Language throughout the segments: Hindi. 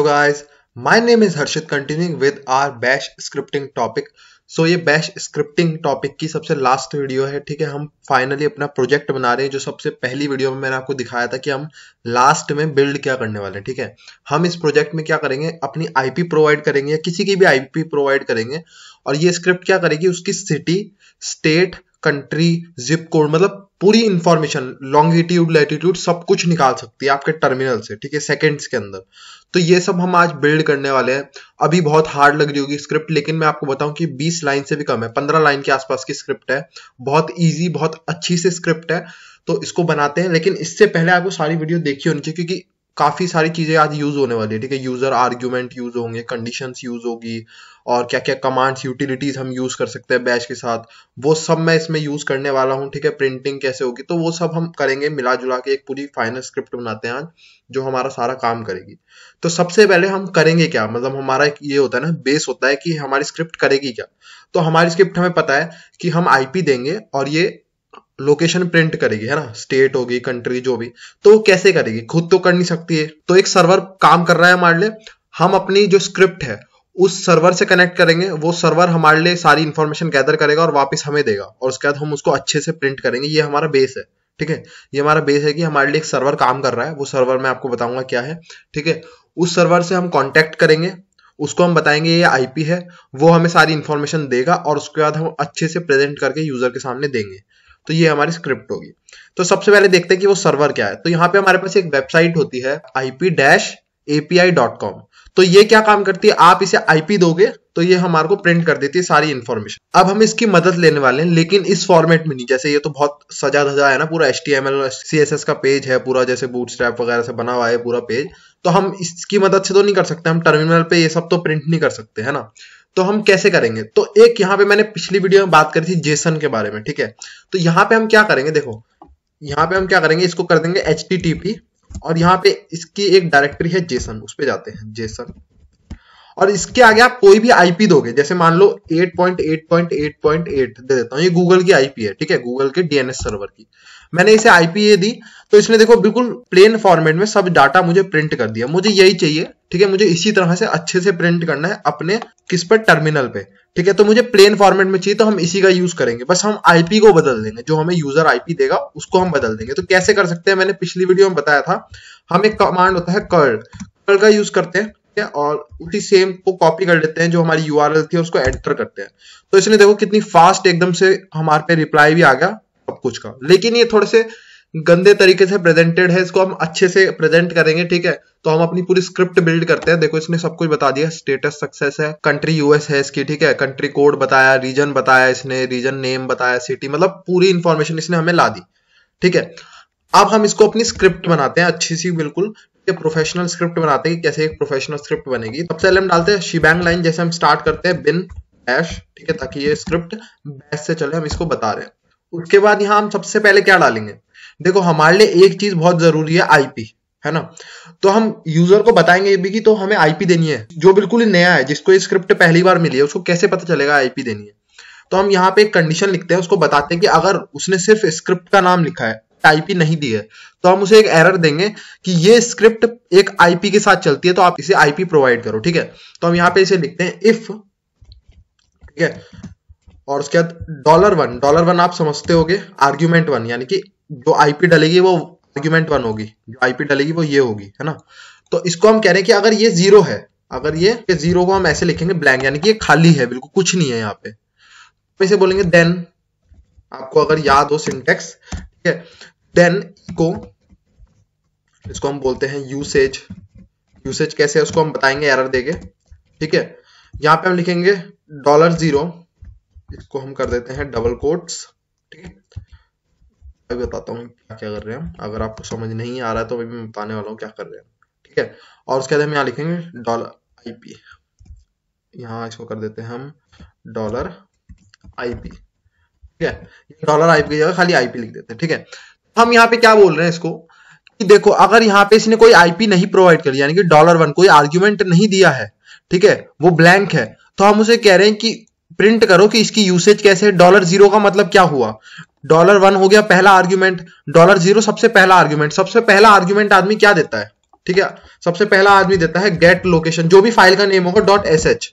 guys, my name is Harshit, continuing with our bash scripting topic. So ये बैश स्क्रिप्टिंग टॉपिक की सबसे लास्ट वीडियो है, ठीक है। हम फाइनली अपना प्रोजेक्ट बना रहे हैं। जो सबसे पहली वीडियो में मैंने आपको दिखाया था कि हम लास्ट में बिल्ड क्या करने वाले हैं, ठीक है। हम इस प्रोजेक्ट में क्या करेंगे, अपनी आईपी प्रोवाइड करेंगे या किसी की भी आईपी प्रोवाइड करेंगे, और ये स्क्रिप्ट क्या करेगी, उसकी city, state, country, zip code, मतलब पूरी इंफॉर्मेशन, लॉन्गिट्यूड, लैटिट्यूड, सब कुछ निकाल सकती है आपके टर्मिनल से, ठीक है, सेकंड्स के अंदर। तो ये सब हम आज बिल्ड करने वाले हैं। अभी बहुत हार्ड लग रही होगी स्क्रिप्ट, लेकिन मैं आपको बताऊं कि 20 लाइन से भी कम है, 15 लाइन के आसपास की स्क्रिप्ट है। बहुत इजी, बहुत अच्छी सी स्क्रिप्ट है। तो इसको बनाते हैं, लेकिन इससे पहले आपको सारी वीडियो देखी होनी चाहिए, क्योंकि काफी सारी चीजें आज यूज होने वाली है, ठीक है। यूजर आर्ग्यूमेंट यूज होंगे, कंडीशंस यूज होगी, और क्या क्या कमांड्स, यूटिलिटीज हम यूज कर सकते हैं बैश के साथ, वो सब मैं इसमें यूज करने वाला हूँ, ठीक है। प्रिंटिंग कैसे होगी, तो वो सब हम करेंगे, मिला जुला के एक पूरी फाइनल स्क्रिप्ट बनाते हैं आज, जो हमारा सारा काम करेगी। तो सबसे पहले हम करेंगे क्या, मतलब हमारा एक ये होता है ना, बेस होता है कि हमारी स्क्रिप्ट करेगी क्या। तो हमारी स्क्रिप्ट हमें पता है कि हम आईपी देंगे और ये लोकेशन प्रिंट करेगी, है ना, स्टेट होगी, कंट्री, जो भी। तो वो कैसे करेगी, खुद तो कर नहीं सकती है। तो एक सर्वर काम कर रहा है हमारे लिए, हम अपनी जो स्क्रिप्ट है उस सर्वर से कनेक्ट करेंगे, वो सर्वर हमारे लिए सारी इंफॉर्मेशन गैदर करेगा और वापस हमें देगा, और उसके बाद हम उसको अच्छे से प्रिंट करेंगे। ये हमारा बेस है, ठीक है। ये हमारा बेस है कि हमारे लिए एक सर्वर काम कर रहा है। वो सर्वर मैं आपको बताऊंगा क्या है, ठीक है। उस सर्वर से हम कॉन्टेक्ट करेंगे, उसको हम बताएंगे ये आईपी है, वो हमें सारी इंफॉर्मेशन देगा, और उसके बाद हम अच्छे से प्रेजेंट करके यूजर के सामने देंगे। तो ये हमारी स्क्रिप्ट होगी। तो सबसे पहले देखते हैं कि वो सर्वर क्या है। तो यहाँ पे हमारे पास एक वेबसाइट होती है ip-api.com। तो ये क्या काम करती है, आप इसे आईपी दोगे तो ये हमारे को प्रिंट कर देती है सारी इंफॉर्मेशन। अब हम इसकी मदद लेने वाले हैं, लेकिन इस फॉर्मेट में नहीं। जैसे ये तो बहुत सजा धजा है ना, पूरा HTML CSS का पेज है पूरा, जैसे बूटस्ट्रैप वगैरह से बना हुआ है पूरा पेज। तो हम इसकी मदद से तो नहीं कर सकते, हम टर्मिनल पे ये सब तो प्रिंट नहीं कर सकते, है ना। तो हम कैसे करेंगे, तो एक यहाँ पे मैंने पिछली वीडियो में बात करी थी जेसन के बारे में, ठीक है। तो यहाँ पे हम क्या करेंगे, देखो यहाँ पे हम क्या करेंगे, इसको कर देंगे HTTP, और यहाँ पे इसकी एक डायरेक्टरी है जेसन, उस पे जाते हैं जेसन, और इसके आगे आप कोई भी आईपी दोगे। जैसे मान लो 8.8.8.8 दे देता हूँ, ये गूगल की आईपी है, ठीक है, गूगल के DNS सर्वर की। मैंने इसे आईपी ये दी, तो इसने देखो बिल्कुल प्लेन फॉर्मेट में सब डाटा मुझे प्रिंट कर दिया। मुझे यही चाहिए, ठीक है, मुझे इसी तरह से अच्छे से प्रिंट करना है अपने किस पर, टर्मिनल पे, ठीक है। तो मुझे प्लेन फॉर्मेट में चाहिए, तो हम इसी का यूज करेंगे। बस हम आईपी को बदल देंगे, जो हमें यूजर आईपी देगा उसको हम बदल देंगे। तो कैसे कर सकते हैं, मैंने पिछली वीडियो में बताया था। हम एक कमांड होता है कर्ल का यूज करते हैं, और उसी सेम को कॉपी कर लेते हैं, जो हमारी URL थी उसको एंटर करते हैं। तो इसने देखो कितनी फास्ट एकदम से हमारे पे रिप्लाई भी आ गया सब कुछ का। लेकिन ये थोड़े से गंदे तरीके से प्रेजेंटेड है, इसको हम अच्छे से प्रेजेंट करेंगे, ठीक है। तो हम अपनी पूरी स्क्रिप्ट बिल्ड करते हैं। देखो इसने सब कुछ बता दिया, स्टेटस सक्सेस है, कंट्री US है इसकी, ठीक है, कंट्री कोड बताया, रीजन बताया इसने, रीजन नेम बताया, सिटी, मतलब पूरी इंफॉर्मेशन इसने हमें ला दी, ठीक है। अब हम इसको अपनी स्क्रिप्ट बनाते हैं अच्छी सी, बिल्कुल प्रोफेशनल स्क्रिप्ट बनाते हैं। कैसे एक प्रोफेशनल स्क्रिप्ट बनेगी, सबसे पहले हम डालते हैं शीबैंग लाइन, जैसे हम स्टार्ट करते हैं बिन बैश, ठीक है, ताकि ये स्क्रिप्ट बैश से चले, हम इसको बता रहे हैं। उसके बाद यहाँ हम सबसे पहले क्या डालेंगे, देखो हमारे लिए एक चीज बहुत जरूरी है, आईपी, है ना। तो हम यूजर को बताएंगे भी कि तो हमें आईपी देनी है। जो बिल्कुल ही नया है, जिसको ये स्क्रिप्ट पहली बार मिली है, उसको कैसे पता चलेगा आईपी देनी है। तो हम यहाँ पे एक कंडीशन लिखते हैं, उसको बताते हैं कि अगर उसने सिर्फ स्क्रिप्ट का नाम लिखा है, आईपी नहीं दी है, तो हम उसे एक एरर देंगे कि ये स्क्रिप्ट एक आईपी के साथ चलती है, तो आप इसे आईपी प्रोवाइड करो, ठीक है। तो हम यहाँ पे इसे लिखते हैं इफ, ठीक है, और उसके बाद $1 आप समझते होगे, आर्ग्यूमेंट 1, यानी कि जो आईपी डलेगी वो आर्ग्यूमेंट 1 होगी, जो आईपी डलेगी वो ये होगी, है ना। तो इसको हम कह रहे हैं कि अगर ये 0 है, अगर ये 0 को हम ऐसे लिखेंगे ब्लैंक, यानी कि ये खाली है, बिल्कुल कुछ नहीं है यहाँ पे, तो इसे बोलेंगे देन, आपको अगर याद हो सिंटेक्स, ठीक है, देन इसको हम बोलते हैं यूसेज कैसे है उसको हम बताएंगे एरर देके, ठीक है। यहाँ पे हम लिखेंगे $0, इसको हम कर देते हैं डबल कोट्स, ठीक है। अभी बताता हूँ क्या क्या कर रहे हैं हम, अगर आपको समझ नहीं आ रहा है तो मैं बताने वाला हूँ क्या कर रहे हैं, ठीक है। और उसके बाद हम यहाँ लिखेंगे $IP, यहाँ इसको कर देते हैं हम $IP, ठीक है। $IP की जगह खाली आईपी लिख देते हैं, ठीक है। हम यहाँ पे क्या बोल रहे हैं इसको, कि देखो अगर यहाँ पे इसने कोई आईपी नहीं प्रोवाइड करी, यानी कि $1 कोई आर्ग्यूमेंट नहीं दिया है, ठीक है, वो ब्लैंक है, तो हम उसे कह रहे हैं कि प्रिंट करो कि इसकी यूसेज कैसे है। $0 का मतलब क्या हुआ, $1 हो गया पहला आर्ग्यूमेंट, $0 सबसे पहला आर्ग्यूमेंट। सबसे पहला आर्ग्यूमेंट आदमी क्या देता है, ठीक है, सबसे पहला आदमी देता है गेट लोकेशन, जो भी फाइल का नेम होगा .sh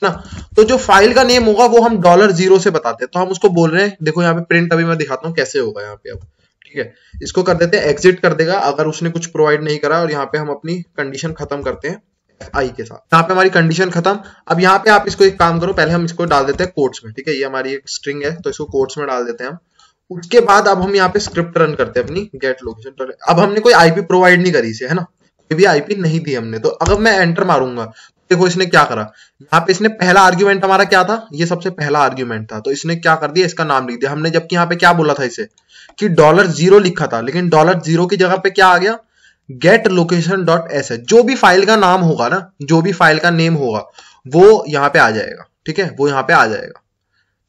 ना, तो जो फाइल का नेम होगा वो हम $0 से बताते हैं। तो हम उसको बोल रहे हैं, देखो यहाँ पे प्रिंट अभी मैं दिखाता हूँ कैसे होगा यहाँ पे अब, ठीक है। इसको कर देते हैं एग्जिट कर देगा अगर उसने कुछ प्रोवाइड नहीं करा, और यहाँ पे हम अपनी कंडीशन खत्म करते हैं FI के साथ। यहाँ पे हमारी कंडीशन खत्म। अब यहाँ पे आप इसको एक काम करो, पहले हम इसको डाल देते हैं कोट्स में, ठीक है, ये हमारी एक स्ट्रिंग है तो इसको कोट्स में डाल देते हैं हम। उसके बाद अब हम यहाँ पे स्क्रिप्ट रन करते हैं अपनी गेट लोकेशन। अब हमने कोई आईपी प्रोवाइड नहीं करी इसे, है ना, कोई भी आईपी नहीं दी हमने। तो अगर मैं एंटर मारूंगा, देखो इसने क्या करा, यहाँ पे इसने पहला आर्ग्यूमेंट हमारा क्या था, ये सबसे पहला आर्ग्यूमेंट था, तो इसने क्या कर दिया, इसका नाम लिख दिया हमने, जबकि यहाँ पे क्या बोला था इसे कि $0 लिखा था, लेकिन $0 की जगह पे क्या आ गया, गेट लोकेशन .sh। जो भी फाइल का नाम होगा ना, जो भी फाइल का नेम होगा वो यहाँ पे आ जाएगा, ठीक है, वो यहाँ पे आ जाएगा।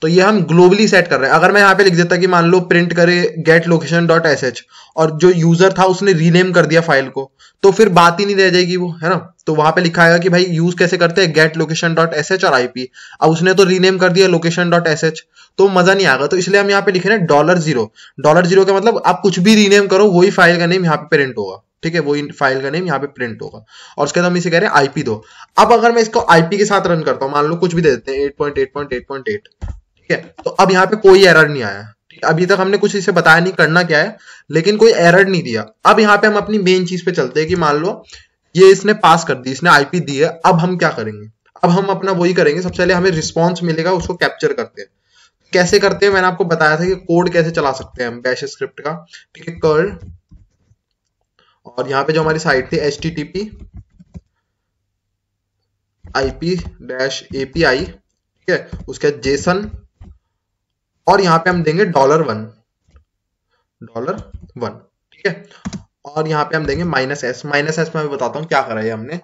तो ये हम ग्लोबली सेट कर रहे हैं। अगर मैं यहाँ पे लिख देता कि मान लो प्रिंट करे गेट लोकेशन .sh और जो यूजर था उसने रीनेम कर दिया फाइल को, तो फिर बात ही नहीं रह जाएगी वो, है ना। तो वहां पे लिखा आएगा कि भाई यूज कैसे करते हैं, गेट लोकेशन .sh और आईपी। अब उसने तो रीनेम कर दिया लोकेशन .sh, तो मजा नहीं आएगा। तो इसलिए हम यहाँ पे लिखे हैं $0 का मतलब आप कुछ भी रीनेम करो वही फाइल का नेम यहाँ पे प्रिंट होगा, ठीक है, वही फाइल का नेम यहाँ पे प्रिंट होगा। और उसके बाद हम इसे कह रहे हैं आईपी दो। अब अगर मैं इसको आईपी के साथ रन करता हूँ, मान लो कुछ भी दे देते हैं 8.8.8.8, ठीक है, तो अब यहाँ पे कोई एरर नहीं आया। अभी तक हमने कुछ इसे बताया नहीं करना क्या है, लेकिन कोई एरर नहीं दिया। अब यहाँ पे हम अपनी मेन चीज पे चलते हैं कि मान लो ये इसने पास कर दी, इसने आईपी दी है, अब हम क्या करेंगे, अब हम अपना वही करेंगे। सबसे पहले हमें रिस्पॉन्स मिलेगा, उसको कैप्चर करते हैं। कैसे करते हैं, मैंने आपको बताया था कि कोड कैसे चला सकते हैं हम बैश स्क्रिप्ट का, ठीक है, कर्ल, और यहाँ पे जो हमारी साइट थी http IP-API, ठीक है, उसके बाद जेसन, और यहाँ पे हम देंगे $1, ठीक है, और यहाँ पे हम देंगे -s। -s में बताता हूँ क्या करा है हमने।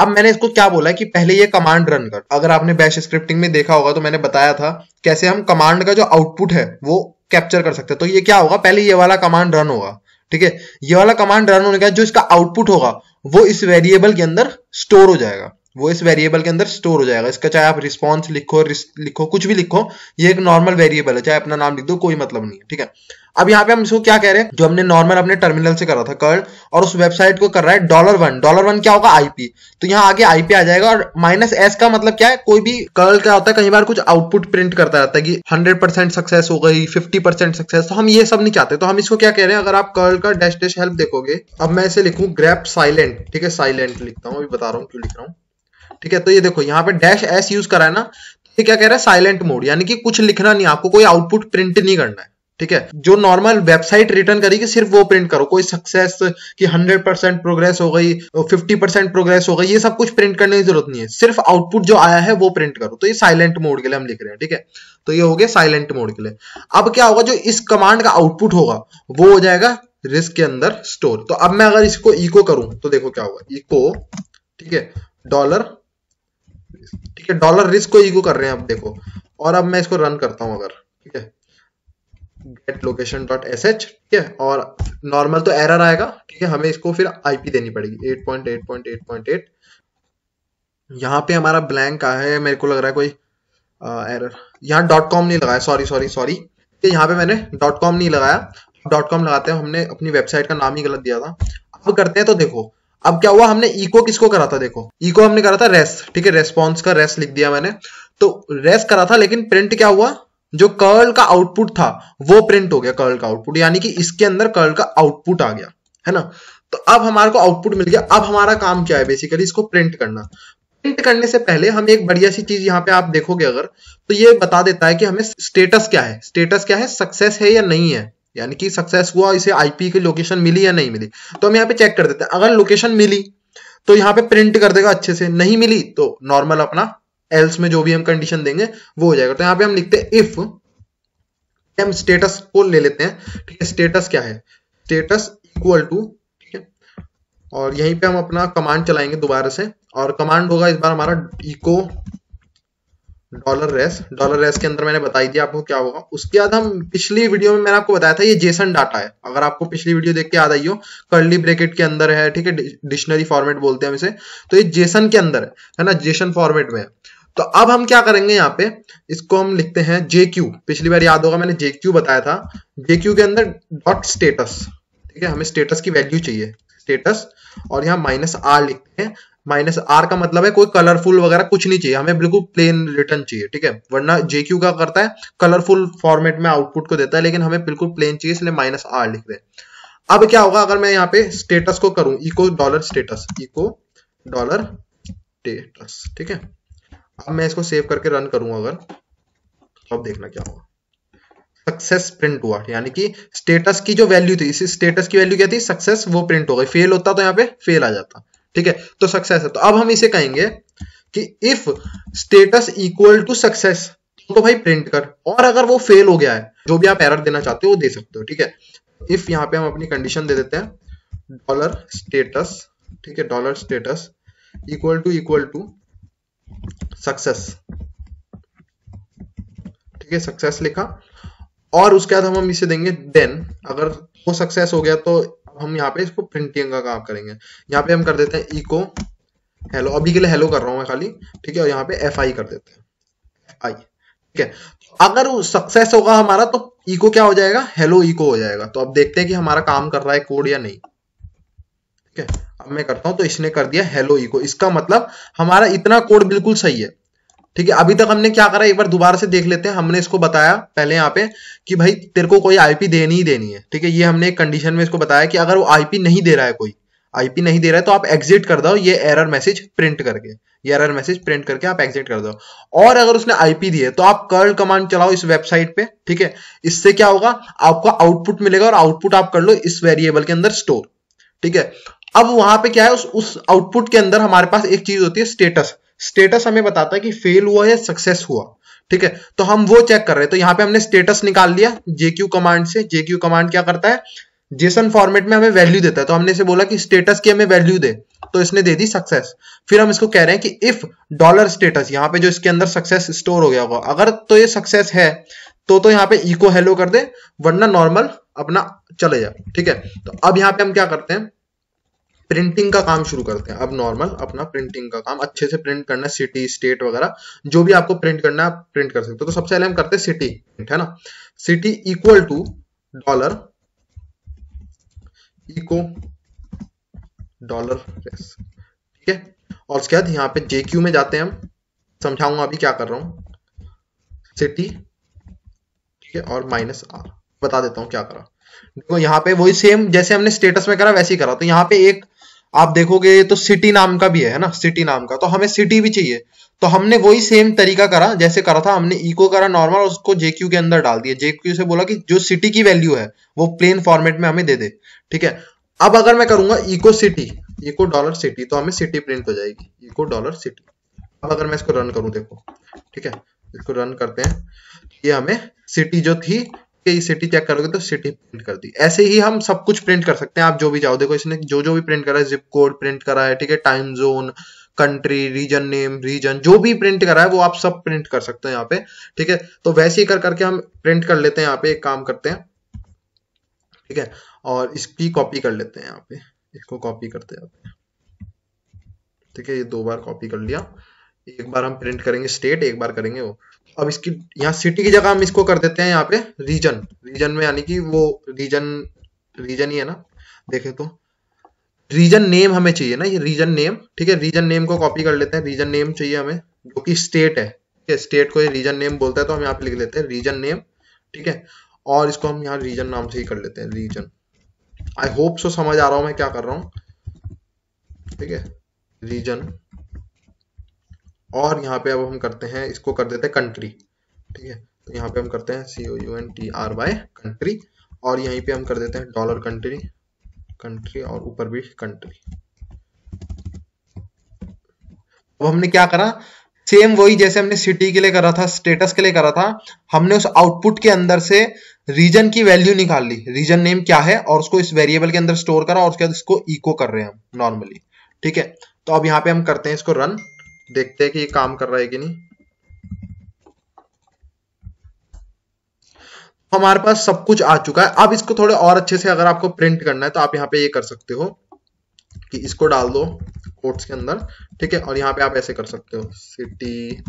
अब मैंने इसको क्या बोला है कि पहले ये कमांड रन कर। अगर आपने बैश स्क्रिप्टिंग में देखा होगा तो मैंने बताया था कैसे हम कमांड का जो आउटपुट है वो कैप्चर कर सकते हैं। तो ये क्या होगा, पहले ये वाला कमांड रन होगा, ठीक है, ये वाला कमांड रन होने के बाद जो इसका आउटपुट होगा वो इस वेरिएबल के अंदर स्टोर हो जाएगा, वो इस वेरिएबल के अंदर स्टोर हो जाएगा। इसका चाहे आप रिस्पॉन्स लिखो कुछ भी लिखो, ये एक नॉर्मल वेरिएबल है, चाहे अपना नाम लिख दो, कोई मतलब नहीं है, ठीक है। अब यहाँ पे हम इसको क्या कह रहे हैं, जो हमने नॉर्मल अपने टर्मिनल से करा था कर्ल, और उस वेबसाइट को कर रहा है $1 क्या होगा, आईपी। तो यहाँ आगे आईपी आ जाएगा, और -s का मतलब क्या है, कोई भी कर्ल क्या होता है, कई बार कुछ आउटपुट प्रिंट करता रहता है कि 100% सक्सेस हो गई, 50% सक्सेस, तो हम ये सब नहीं चाहते। तो हम इसको क्या कह रहे हैं, अगर आप कर्ल का डैश हेल्प देखोगे, अब मैं इसे लिखूं ग्रेप साइलेंट, ठीक है, साइलेंट लिखता हूँ, अभी बता रहा हूँ क्यों लिख रहा हूँ, ठीक है। तो ये देखो यहाँ पे -s यूज करा है ना, ये क्या कह रहा है, साइलेंट मोड, यानी कि कुछ लिखना नहीं, आपको कोई आउटपुट प्रिंट नहीं करना है, ठीक है। जो नॉर्मल वेबसाइट रिटर्न करेगी सिर्फ वो प्रिंट करो, कोई सक्सेस की 100% प्रोग्रेस हो गई, 50% प्रोग्रेस हो गई, ये सब कुछ प्रिंट करने की जरूरत नहीं है, सिर्फ आउटपुट जो आया है वो प्रिंट करो। तो ये साइलेंट मोड के लिए हम लिख रहे हैं, ठीक है। तो ये हो गया साइलेंट मोड के लिए। अब क्या होगा, जो इस कमांड का आउटपुट होगा वो हो जाएगा रिस्क के अंदर स्टोर। तो अब मैं अगर इसको इको करूं तो देखो क्या होगा, इको, ठीक है, $, ठीक है, $रिस्क को इको कर रहे हैं अब देखो। और अब मैं इसको रन करता हूं अगर, ठीक है, गेट लोकेशन .sh, ठीक है, और नॉर्मल तो एरर आएगा, ठीक है, हमें इसको फिर आईपी देनी पड़ेगी 8.8.8.8। यहाँ पे हमारा ब्लैंक आया है, मेरे को लग रहा है कोई एरर, यहाँ .com नहीं लगाया, सॉरी, यहाँ पे मैंने .com नहीं लगाया, .com लगाते हैं, हमने अपनी वेबसाइट का नाम ही गलत दिया था। अब करते हैं, तो देखो अब क्या हुआ, हमने इको किसको करा था, देखो इको हमने करा था रेस, ठीक है, रेस्पॉन्स का रेस लिख दिया मैंने, तो रेस करा था, लेकिन प्रिंट क्या हुआ, जो कर्ल का आउटपुट था वो प्रिंट हो गया, कर्ल का आउटपुट, यानी कि इसके अंदर कर्ल का आउटपुट आ गया, है ना। तो अब हमारे को आउटपुट मिल गया। अब हमारा काम क्या है, बेसिकली इसको प्रिंट करना। प्रिंट करने से पहले हम एक बढ़िया सी चीज यहाँ पे आप देखोगे अगर, तो ये बता देता है कि हमें स्टेटस क्या है, सक्सेस है या नहीं है, यानी कि सक्सेस हुआ, इसे आईपी की लोकेशन मिली या नहीं मिली। तो हम यहाँ पे चेक कर देते हैं, अगर लोकेशन मिली तो यहाँ पे प्रिंट कर देगा अच्छे से, नहीं मिली तो नॉर्मल अपना एल्स में जो भी हम कंडीशन देंगे वो हो जाएगा। तो यहाँ पे हम लिखते हैं इफ, हम स्टेटस को ले लेते हैं, ठीक है, स्टेटस क्या है, स्टेटस इक्वल टू, ठीक है, और यहीं पे हम अपना कमांड चलाएंगे दोबारा से, और कमांड होगा इस बार हमारा इको $res के अंदर मैंने बताई दिया आपको क्या होगा। उसके बाद हम पिछली वीडियो में मैंने आपको बताया था ये जेसन डाटा है, अगर आपको पिछली वीडियो देख के याद आई हो, कर्ली ब्रैकेट के अंदर है, ठीक है, डिक्शनरी फॉर्मेट बोलते हैं हम इसे, तो ये जेसन के अंदर है ना, जेसन फॉर्मेट में है। तो अब हम क्या करेंगे, यहाँ पे इसको हम लिखते हैं JQ, पिछली बार याद होगा मैंने JQ बताया था, JQ के अंदर .status, ठीक है, हमें स्टेटस की वैल्यू चाहिए, स्टेटस और यहाँ -r लिखते हैं। -r का मतलब है कोई कलरफुल वगैरह कुछ नहीं चाहिए, हमें बिल्कुल प्लेन रिटर्न चाहिए, ठीक है। वरना JQ का करता है कलरफुल फॉर्मेट में आउटपुट को देता है, लेकिन हमें बिल्कुल प्लेन चाहिए, इसलिए -r लिख रहे हैं। अब क्या होगा अगर मैं यहाँ पे स्टेटस को करूं echo dollar status, echo dollar status, ठीक है। अब मैं इसको सेव करके रन करूंगा अगर, तो अब देखना क्या होगा, सक्सेस प्रिंट हुआ, यानी कि स्टेटस की जो वैल्यू थी, इस स्टेटस की वैल्यू क्या थी, सक्सेस, वो प्रिंट हो गई। फेल होता तो यहाँ पे फेल आ जाता, ठीक है। तो सक्सेस है। तो अब हम इसे कहेंगे कि if status equal to success, तो भाई प्रिंट कर, और अगर वो फेल हो गया है, जो भी आप एरर देना चाहते हो वो दे सकते हो, ठीक है। इफ यहाँ पे हम अपनी कंडीशन दे देते हैं डॉलर स्टेटस, ठीक है, dollar status equal to success, ठीक है, सक्सेस लिखा, और उसके बाद हम इसे देंगे देन, अगर वो सक्सेस हो गया तो हम यहाँ पे इसको प्रिंटिंग का काम करेंगे। यहाँ पे हम कर देते हैं इको हेलो, अभी के लिए हेलो कर रहा हूं मैं खाली, ठीक है, और यहाँ पे FI कर देते हैं, FI, ठीक है। अगर सक्सेस होगा हमारा तो इको क्या हो जाएगा, हेलो इको हो जाएगा। तो अब देखते हैं कि हमारा काम कर रहा है कोड या नहीं, ठीक है। अब मैं करता हूं, तो इसने कर दिया हेलो इको, इसका मतलब हमारा इतना कोड बिल्कुल सही है, ठीक है। अभी तक हमने क्या करा, एक बार दोबारा से देख लेते हैं। हमने इसको बताया पहले यहाँ पे कि भाई तेरे को कोई आईपी देनी ही देनी है, ठीक है। ये हमने एक कंडीशन में इसको बताया कि अगर वो आईपी नहीं दे रहा है, कोई आईपी नहीं दे रहा है, तो आप एग्जिट कर दो ये एरर मैसेज प्रिंट करके, ये एरर मैसेज प्रिंट करके आप एग्जिट कर दो। और अगर उसने आईपी दी है तो आप कर्ल कमांड चलाओ इस वेबसाइट पे, ठीक है। इससे क्या होगा, आपको आउटपुट मिलेगा, और आउटपुट आप कर लो इस वेरिएबल के अंदर स्टोर, ठीक है। अब वहां पे क्या है, उस आउटपुट के अंदर हमारे पास एक चीज होती है स्टेटस। स्टेटस हमें बताता है कि फेल हुआ या सक्सेस हुआ, ठीक है। तो हम वो चेक कर रहे हैं। तो यहाँ पे हमने स्टेटस निकाल लिया JQ कमांड से। JQ कमांड क्या करता है, जेसन फॉर्मेट में हमें वैल्यू देता है। तो हमने इसे बोला कि स्टेटस की हमें वैल्यू दे, तो इसने दे दी सक्सेस। फिर हम इसको कह रहे हैं कि इफ डॉलर स्टेटस, यहाँ पे जो इसके अंदर सक्सेस स्टोर हो गया होगा, अगर तो ये सक्सेस है तो यहाँ पे इको हेलो कर दे, वरना नॉर्मल अपना चले जा, ठीक है। तो अब यहाँ पे हम क्या करते हैं, प्रिंटिंग का काम शुरू करते हैं। अब नॉर्मल अपना प्रिंटिंग का काम अच्छे से प्रिंट करना है, सिटी स्टेट वगैरह जो भी आपको प्रिंट करना है आप प्रिंट कर सकते हो। तो सबसे पहले हम करते हैं सिटी प्रिंट, है ना। City equal to dollar echo dollar, ठीक है। और उसके बाद यहाँ पे JQ में जाते हैं, हम समझाऊंगा अभी क्या कर रहा हूं, सिटी, ठीक है, और -r बता देता हूं क्या करा। देखो यहाँ पे वही सेम जैसे हमने स्टेटस में करा वैसे ही करा। तो यहाँ पे एक आप देखोगे तो सिटी नाम का भी है ना, सिटी नाम का, तो हमें सिटी भी चाहिए। तो हमने वही सेम तरीका करा जैसे करा था, हमने इको करा नॉर्मल और उसको JQ के अंदर डाल दिया। JQ से बोला कि जो सिटी की वैल्यू है वो प्लेन फॉर्मेट में हमें दे दे, ठीक है। अब अगर मैं करूंगा echo city, echo dollar city, तो हमें सिटी प्रिंट हो जाएगी, इको डॉलर सिटी। अब अगर मैं इसको रन करूं, देखो, ठीक है, इसको रन करते हैं, ये हमें सिटी जो थी कि सिटी चेक करोगे तो सिटी प्रिंट कर दी। ऐसे ही हम सब कुछ प्रिंट कर सकते हैं, आप जो भी चाहो। देखो इसने जो जो भी प्रिंट करा है, जिप कोड प्रिंट करा है, ठीक है, time zone, country, region name, region, जो भी प्रिंट करा है वो आप सब प्रिंट कर सकते हैं यहाँ पे, ठीक है। तो वैसे ही कर करके हम प्रिंट कर लेते हैं। यहाँ पे एक काम करते हैं, ठीक है, और इसकी कॉपी कर लेते हैं। यहाँ पे इसको कॉपी करते हैं, ठीक है, ये 2 बार कॉपी कर लिया। एक बार हम प्रिंट करेंगे स्टेट, एक बार करेंगे वो। अब इसकी यहाँ सिटी की जगह हम इसको कर देते हैं यहाँ पे रीजन, रीजन में, यानी कि वो रीजन, रीजन ही है ना, देखे तो रीजन नेम हमें चाहिए ना, ये रीजन नेम, ठीक है। रीजन नेम को कॉपी कर लेते हैं, रीजन नेम चाहिए हमें जो कि स्टेट है, ठीक है। स्टेट को ये रीजन नेम बोलता है, तो हम यहाँ पे लिख लेते हैं रीजन नेम, ठीक है। और इसको हम यहाँ रीजन नाम से ही कर लेते हैं, रीजन। आई होप सो समझ आ रहा हूं मैं क्या कर रहा हूँ, ठीक है, रीजन। और यहाँ पे अब हम करते हैं, इसको कर देते हैं कंट्री, ठीक है। तो यहाँ पे हम करते हैं COUNTRY कंट्री, और यहीं पे हम कर देते हैं डॉलर कंट्री, कंट्री, और ऊपर भी कंट्री। अब हमने क्या करा, सेम वही जैसे हमने सिटी के लिए करा था, स्टेटस के लिए करा था, हमने उस आउटपुट के अंदर से रीजन की वैल्यू निकाल ली, रीजन नेम क्या है, और उसको इस वेरिएबल के अंदर स्टोर करा, और उसके बाद इसको इको कर रहे हैं हम नॉर्मली, ठीक है। तो अब यहाँ पे हम करते हैं इसको रन, देखते हैं कि ये काम कर रहा है कि नहीं। हमारे पास सब कुछ आ चुका है। अब इसको थोड़े और अच्छे से अगर आपको प्रिंट करना है तो आप यहाँ पे ये कर सकते हो कि इसको डाल दो कोट्स के अंदर, ठीक है, और यहाँ पे आप ऐसे कर सकते हो सिटी,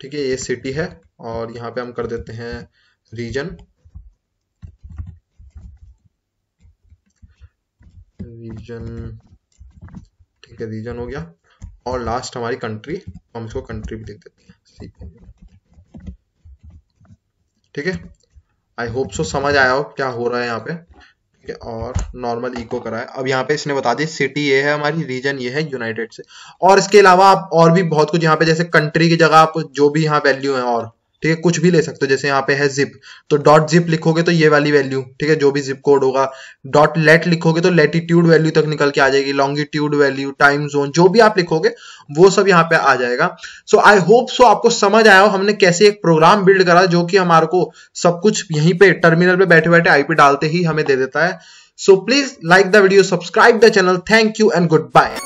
ठीक है, ये सिटी है, और यहाँ पे हम कर देते हैं रीजन, रीजन, ठीक है रीजन हो गया, और लास्ट हमारी कंट्री, हम इसको कंट्री भी लिख देते हैं, ठीक है। आई होप सो समझ आया हो क्या हो रहा है यहाँ पे, ठीक है। और नॉर्मल इको करा है। अब यहाँ पे इसने बता दिया सिटी ये है हमारी, रीजन ये है यूनाइटेड से, और इसके अलावा आप और भी बहुत कुछ यहाँ पे, जैसे कंट्री की जगह आप जो भी यहाँ वैल्यू है और, ठीक है, कुछ भी ले सकते हो। जैसे यहाँ पे है जिप, तो डॉट जिप लिखोगे तो ये वाली वैल्यू, ठीक है, जो भी जिप कोड होगा। डॉट लेट लिखोगे तो लेटीट्यूड वैल्यू तक निकल के आ जाएगी, लॉन्गिट्यूड वैल्यू, टाइम जोन, जो भी आप लिखोगे वो सब यहाँ पे आ जाएगा। सो आई होप सो आपको समझ आया हो हमने कैसे एक प्रोग्राम बिल्ड करा जो कि हमारे को सब कुछ यहीं पे टर्मिनल पे बैठे बैठे आईपी डालते ही हमें दे देता है। So please like the video, subscribe the channel, thank you and good bye.